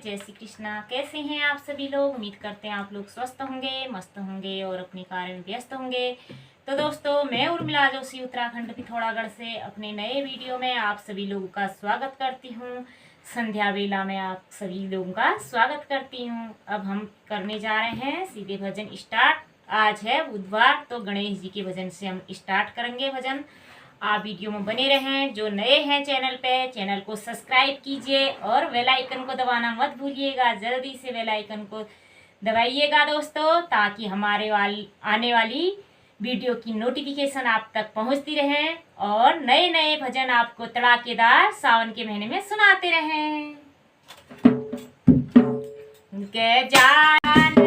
जय श्री कृष्णा। कैसे हैं आप सभी लोग? उम्मीद करते हैं आप लोग स्वस्थ होंगे, मस्त होंगे और अपने कार्य में व्यस्त होंगे। तो दोस्तों, मैं उर्मिला जोशी उत्तराखंड पिथौरागढ़ से अपने नए वीडियो में आप सभी लोगों का स्वागत करती हूँ। संध्या वेला में आप सभी लोगों का स्वागत करती हूँ। अब हम करने जा रहे हैं सीधे भजन स्टार्ट। आज है बुधवार, तो गणेश जी के भजन से हम स्टार्ट करेंगे भजन। आप वीडियो में बने रहें। जो नए हैं चैनल पे, चैनल को सब्सक्राइब कीजिए और बेल आइकन को दबाना मत भूलिएगा। जल्दी से बेल आइकन को दबाइएगा दोस्तों, ताकि हमारे आने वाली वीडियो की नोटिफिकेशन आप तक पहुंचती रहे और नए नए भजन आपको तड़ाकेदार सावन के महीने में सुनाते रहें। गजानन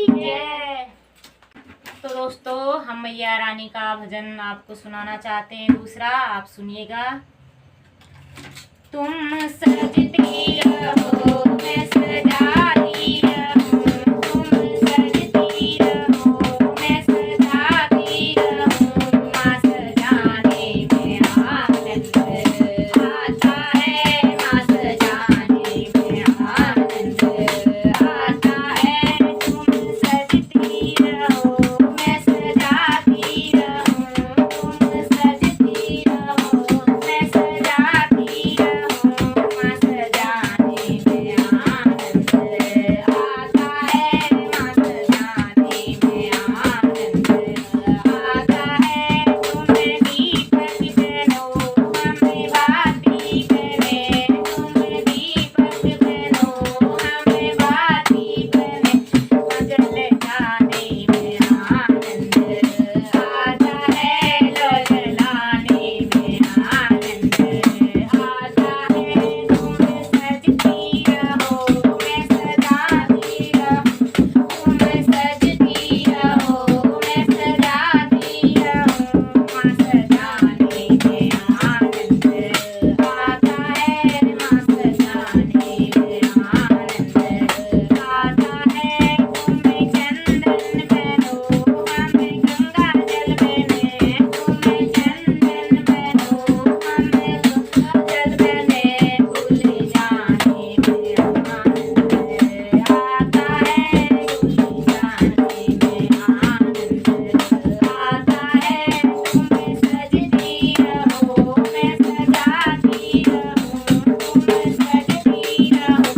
की जय। तो दोस्तों हम मैया रानी का भजन आपको सुनाना चाहते हैं। दूसरा आप सुनिएगा। तुम सजती रहो मैं सजाती रहूं, तुम सजती रहो मैं सजाती रहूं, माँ सजाने में आनंद आता है, माँ सजाने में आनंद आता है। तुम सजती रहो मैं सजाती रहूं, तुम सजती रहो मैं सजाती रहूं, माँ सजाने में आनंद आता है, माँ सजाने में आनंद आता है। तुम्हें दीपक बनो हमें बाती बने, तुम दीपक बनो हमें बाती बने, जल जाने में आनंद आता है, जलाने में आनंद आता है। तुम सजती रहो मैं सजाती रहूं, तुम सजती रहो मैं सजाती रहूं, माँ सजाने में आनंद आता है, माँ सजाने में आनंद आता है। तुम्हें चंदन बनो हमें गंगा जल बने, तुम्हें चंदन बनो हमें गंगा जल बने, भूल जाने में आनंद आता है, भूल जाने में आनंद आता है। तुम सजती रहो मैं सजाती रहूं, तुम सजती रहो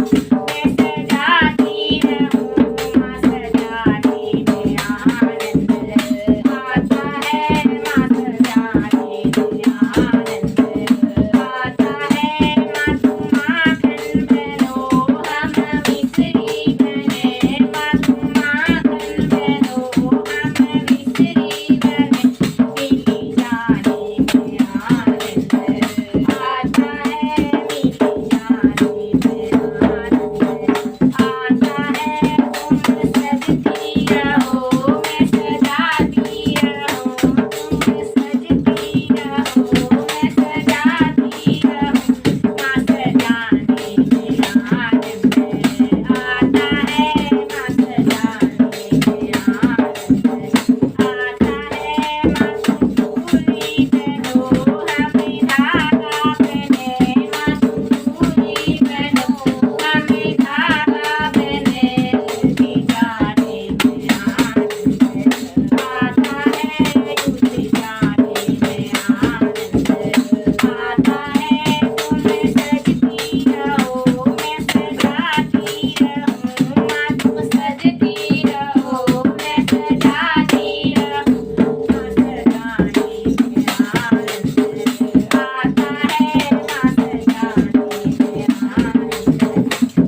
मैं सजाती रहूं, माँ सजाने में आनंद आता है, माँ सजाने में आनंद आता है। माँ तुम माखन बनो हम मिश्री बने, माँ तुम माखन बनो हम मिश्री बने, मिली जाने में आनंद आता है, मिली जाने में आनंद आता है। तुम सजती रहो मैं सजाती रहूं, तुम सजती रहो मैं सजाती रहूं, माँ सजाने में आनंद आता है, माँ सजाने में आनंद आता है। माँ तुम फूली बनो हमें धागा बने, माँ तुम फूली बनो हमें धागा बने, उलझी जाने में आनंद आता है, उलझी जाने में आनंद आता है। तुम सजती रहो मैं सजाती रहूं, माँ तुम सजती रहो मैं सजाती रहूं, माँ सजाने में आनंद आता है, माँ सजाने में आनंद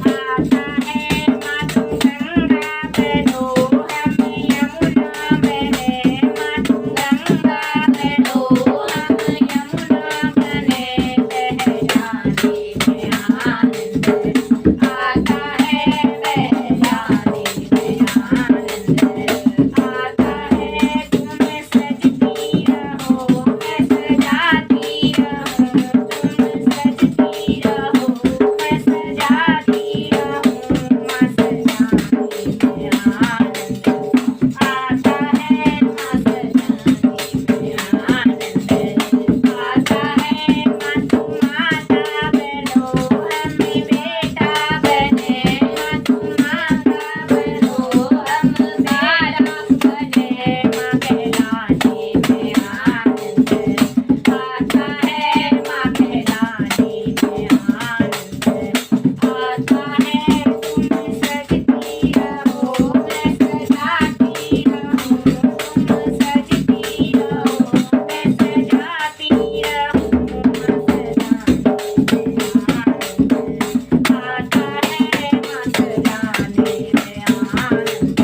आता है। माँ तुम गंगा बनो हमें यमुना बने, माँ तुम गंगा बनो हम यमुना बने, बह जाने में आनंद आता है, बह जाने में आनंद आता है। तुम सजती रहो मैं सजाती रहूं, तुम सजती रहो मैं सजाती रहूं, माँ सजाने में आनंद आता है, माँ सजाने में आनंद आता है। माँ तुम माता बनो हमें बेटा बने, माँ तुम माता बनो हम बेटा बने, माँ कहलाने में आनंद आता है, माँ कहलाने में आनंद आता है। तुम सजती रहो मैं सजाती रहूं, तुम सजती रहो मैं सजाती रहूं, माँ सजाने में आनंद आता है, माँ सजाने में आनंद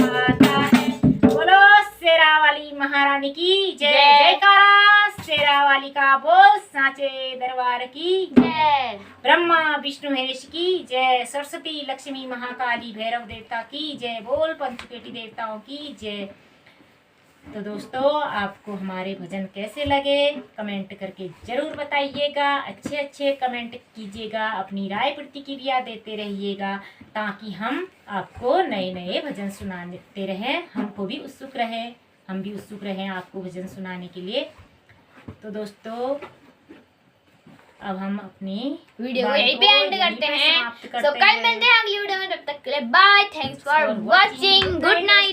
आता है। बोलो शेरा वाली महारानी की जय, जयकारा शेरा वाली का बोल। साचे दरबार की जय। ब्रह्मा विष्णु महेश की जय। सरस्वती लक्ष्मी महाकाली भैरव देवता की जय। बोल पंचपेटी देवताओं की जय। तो दोस्तों आपको हमारे भजन कैसे लगे कमेंट करके जरूर बताइएगा। अच्छे अच्छे कमेंट कीजिएगा, अपनी राय प्रतिक्रिया देते रहिएगा ताकि हम आपको नए नए भजन सुनाते रहें। हमको भी उत्सुक रहे, हम भी उत्सुक रहें आपको भजन सुनाने के लिए। तो दोस्तों अब हम अपनी वीडियो को यहीं पे एंड करते हैं। समाप्त करते कल मिलते हैं अगली वीडियो में, तब तक के लिए bye. Thanks for watching. Good night.